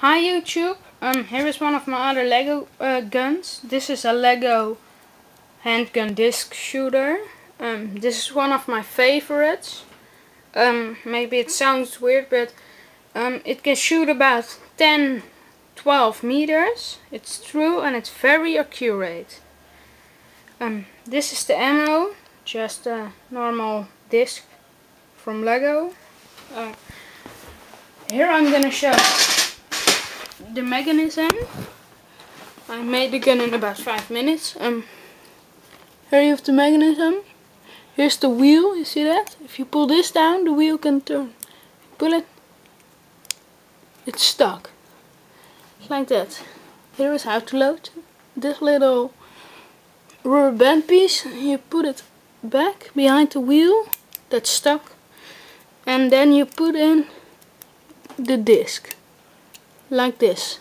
Hi YouTube, here is one of my other Lego guns. This is a Lego handgun disc shooter. This is one of my favorites. Maybe it sounds weird, but it can shoot about 10-12 meters. It's true and it's very accurate. This is the ammo, just a normal disc from Lego. Here I'm gonna show the mechanism. I made the gun in about 5 minutes. Here you have the mechanism. Here's the wheel, you see that? If you pull this down, the wheel can turn. Pull it, it's stuck. Like that. Here is how to load this little rubber band piece. You put it back behind the wheel that's stuck. And then you put in the disc. Like this.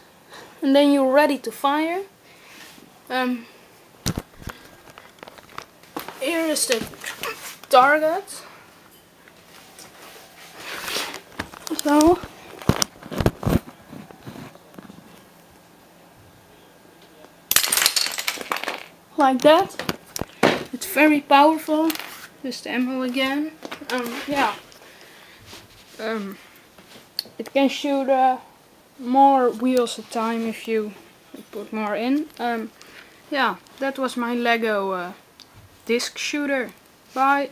And then you're ready to fire. Here is the target. So like that. It's very powerful. Just the ammo again. It can shoot more wheels at a time if you put more in. Yeah, that was my Lego disc shooter. Bye.